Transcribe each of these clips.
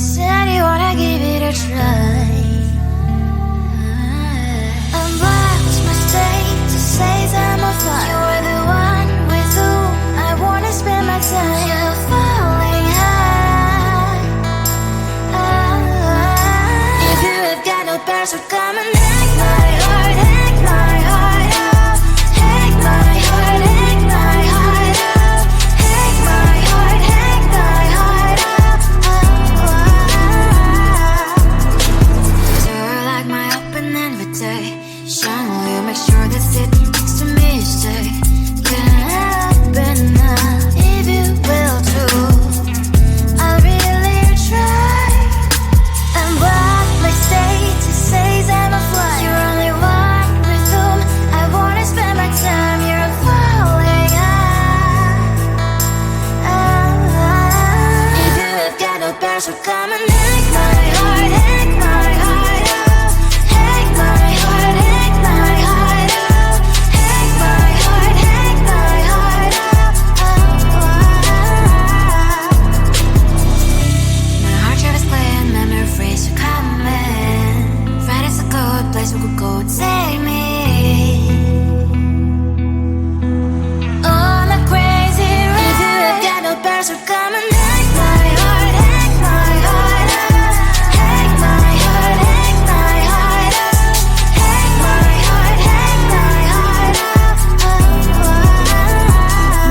said you wanna give it a try. I'm lost mistake to say I'm a fly. You're the one with whom I wanna spend my time. You're falling high. If you have got no parents, so come and hack my heart, hack my heart out. Hack my heart, hack my heart out. Hack my heart, hack my heart out. You're like my open invitation. Will you make sure that sitting next to me stay? Can't help it now, if you will too. I'll really try. And what mistake to say I'm a fly. You're only one with whom I wanna spend my time. You're falling high. If you have got no parents, so come and hack my heart, hack my heart out. Hack my heart, hack my heart out. Hack my heart, hack my heart out. My heart tries playing memory freeze, so come in. Friday's a good place we could go, take me. On a crazy ride. If you have got no parents, so come and hack my heart, hack my heart out. Hack my heart, hack my heart out. Hack my heart, hack my heart out.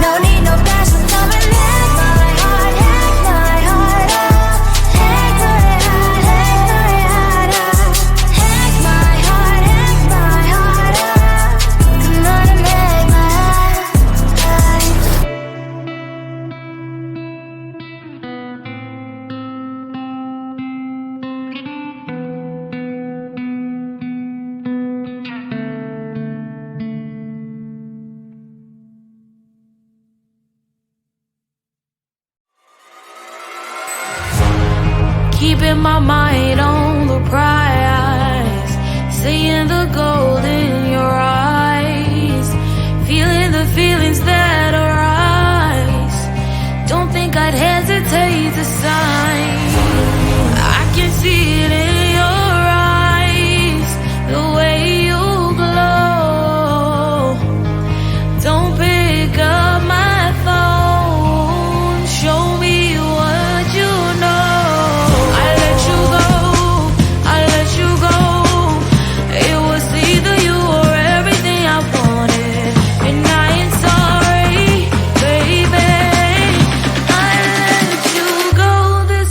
No need no parents, so come and hack my heart, hack my heart out. Hack my heart, hack my heart out. Hack my heart, hack my heart out. Come on and make my heart. Keeping my mind on the prize, seeing the gold in your eyes, feeling the feelings that arise. Don't think I'd hesitate to sign. I can see it in your eyes, the way you glow. Don't pick up my phone, show me what you know. I let you go. It was either you or everything I wanted, and I ain't sorry, baby. I let you go this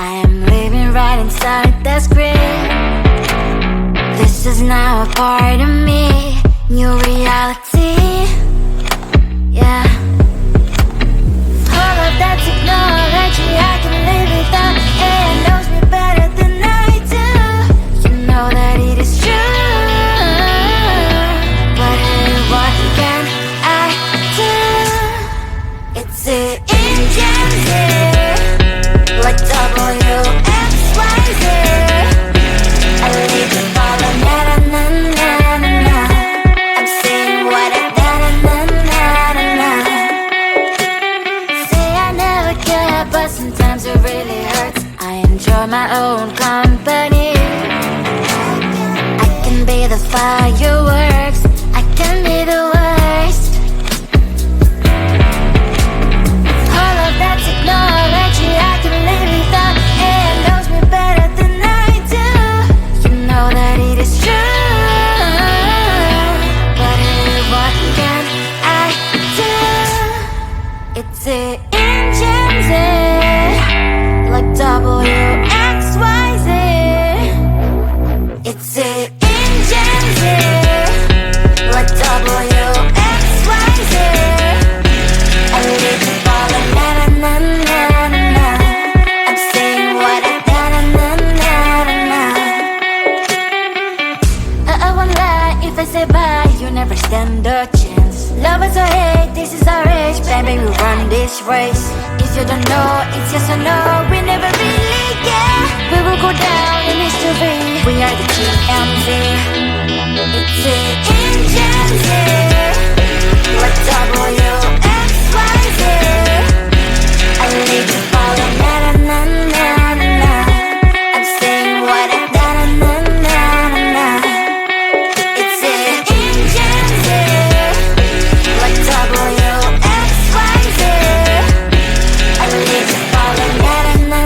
I am living right inside the screen. This is now a part of me, new reality. Yeah. All of that technology I can live without. It knows me better than I do. You know that it is true. But hey, what can I do? It's the engines here, like WXYZ. I leave the follow, na na na na na na. I'm saying what I na na na na na na. Say I never care, but sometimes it really hurts. I enjoy my own company. I can be the fireworks, I can be the worst. All of that technology I can live without. It knows me better than I do. You know that it is true. But hey, what can I do? It's the engines, like WXYZ. It's the engines, like WXYZ. I live to follow, na na na na na na. I'm saying what I na na na na na na. I won't lie if I say bye, you never stand a chance. Love is or hate, this is our age, baby, we run this race. If you don't know, it's yes or no, we never really care. We will go down in history, we are the TMZ. It's the engines, like WXYZ. I live to follow, na na na na na na. I'm saying what I na na na na na. It's the engines, like WXYZ. I live to follow, na na na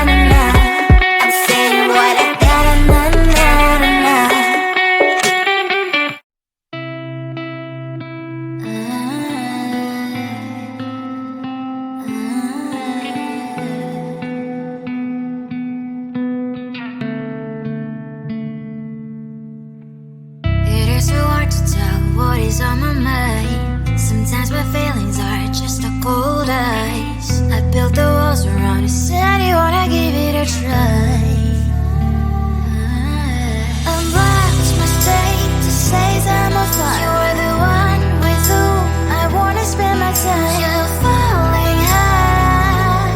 na na. I'm saying what I na na na na na. It is so hard to tell what is on my mind. Sometimes my feelings are just a cold ice. I built the walls around you, said you wanna give it a try. Unbox my state to say I'm a fly. You are the one with whom I wanna spend my time. You're falling high.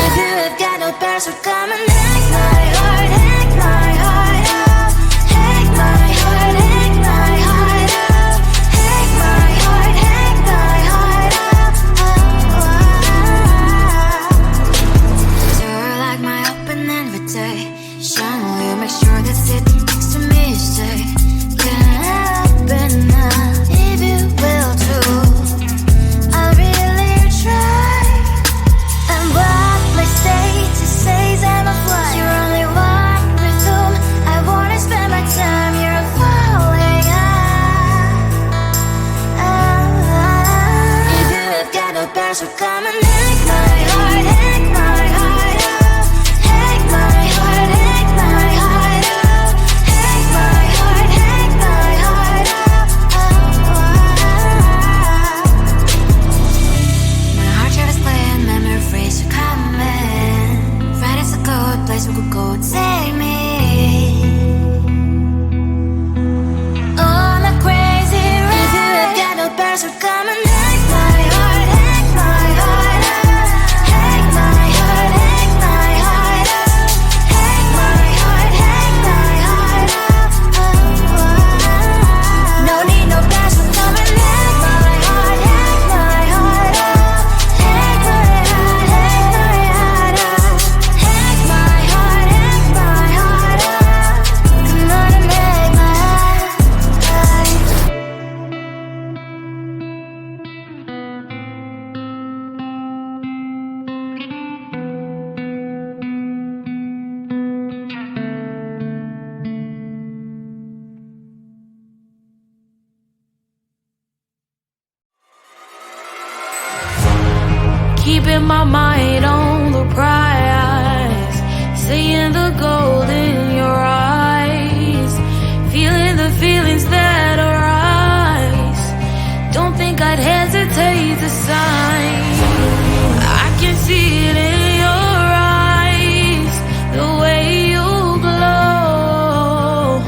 If you have got no past, so come and hack my heart, hack my heart up. Hack my heart, hack my heart up. Hack my heart, hack my heart up. You're like my open invitation. Will you make sure that sitting next to me stay? Can open up if you will too. I'll really try. And what my status says I'm a fly. You're only one with whom I wanna spend my time. You're falling high. If you have got no past, so come and hack my heart, hack my heart up. Hack my heart, hack my heart up. Hack my heart, hack my heart up. My heart travels playing memories are coming. Right is a good place we could go, take me. On a crazy ride. If you have got no past, so come and hack my heart, hack my heart up. Hack my heart, hack my heart up. Hack my heart, hack my heart up. No need no past, so come and hack my heart, hack my heart up. Hack my heart, hack my heart up. Hack my heart, hack my mind on the prize, seeing the gold in your eyes, feeling the feelings that arise. Don't think I'd hesitate to sign. I can see it in your eyes, the way you glow.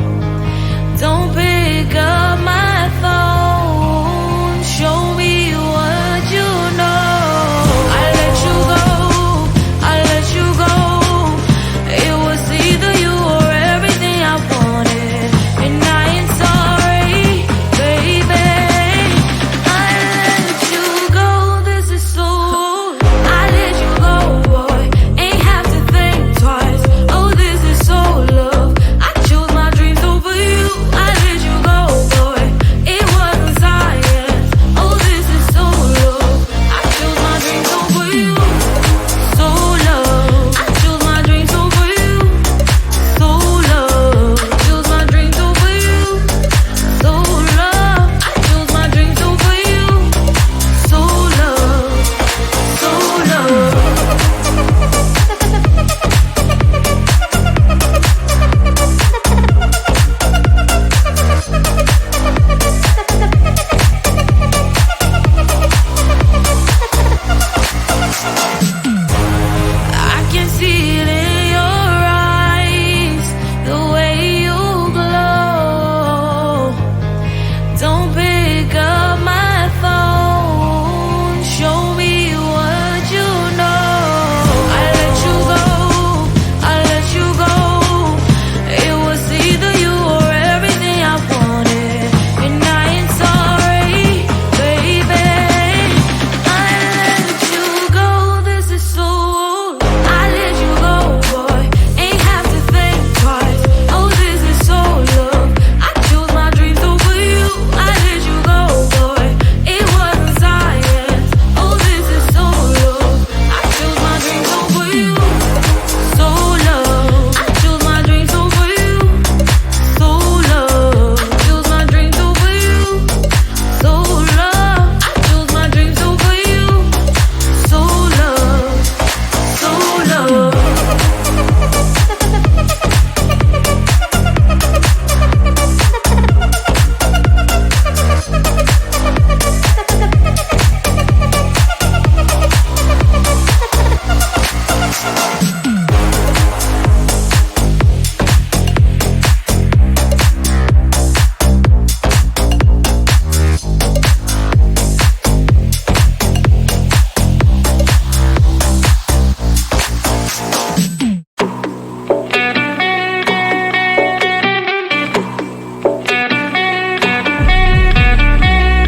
Don't pick up my phone, show me what you know. I let you go, I let you go. It was either you or everything I wanted, and I ain't sorry, baby. I let you go, this is so. I let you go, boy, ain't have to think twice. Oh, this is so love. I chose my dreams over you. I let you go, boy, it wasn't science. Oh, this is so love. I chose my dreams over you. So love. I chose my dreams over you. So love. Chose my dreams over you. So love. I chose my dreams over you. So love. So love. I can see it in your eyes, the way you glow. Don't pick up my phone, show me what you know. I let you go, I let you go. It was either you or everything I wanted, and I ain't sorry, baby. I let you go, this is so. I let you go, boy, ain't have to think twice. Oh, this is so love. I chose my dreams over you. I let you go, boy, it wasn't science. Oh, this is so love. I chose my dreams over you. So love. I chose my dreams over you. So love. Chose my dreams over you. So love. I chose my dreams over you. So love. So love.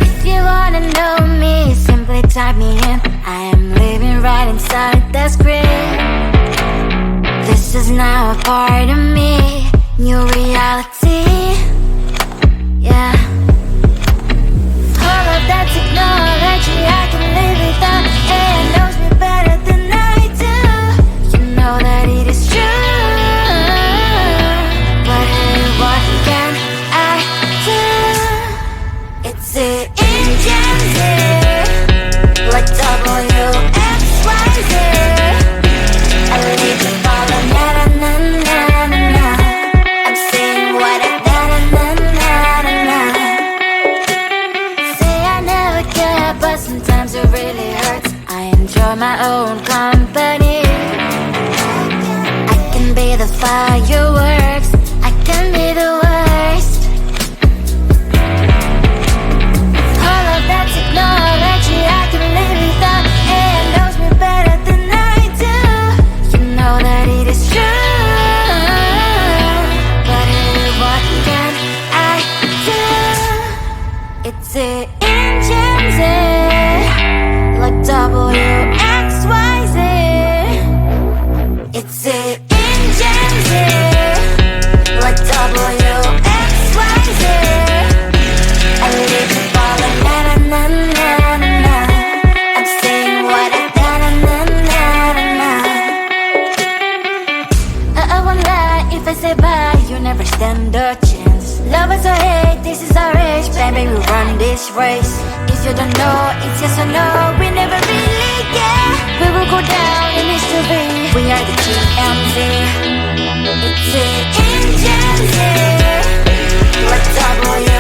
If you wanna know me, simply type me in. I am living right inside the script. This is now a part of me, new reality. Yeah. All of that technology I can live without. AI knows me better than I do. You know that it is true. But hey, what can I do? It's the engines here, like WXYZ. I leave the ball on na na na na na na. I'm saying what I na na na na na. Say I never care, but sometimes it really hurts. I enjoy my own company. I can be the fireworks, I can be the worst. All of that technology I can live without. AI knows me better than I do. You know that it is true. But hey, what can I do? It's the engines, like WXYZ. It's the engines, like WXYZ. I live the ball on na na na na na. I'm saying what I na na na na na. I won't lie if I say bye, you never stand a chance. Lovers or hate, this is our age, baby, we run this race. If you don't know, it's yes or no, we never really care. We will go down in history. We are the TMZ. It's an engine here. What W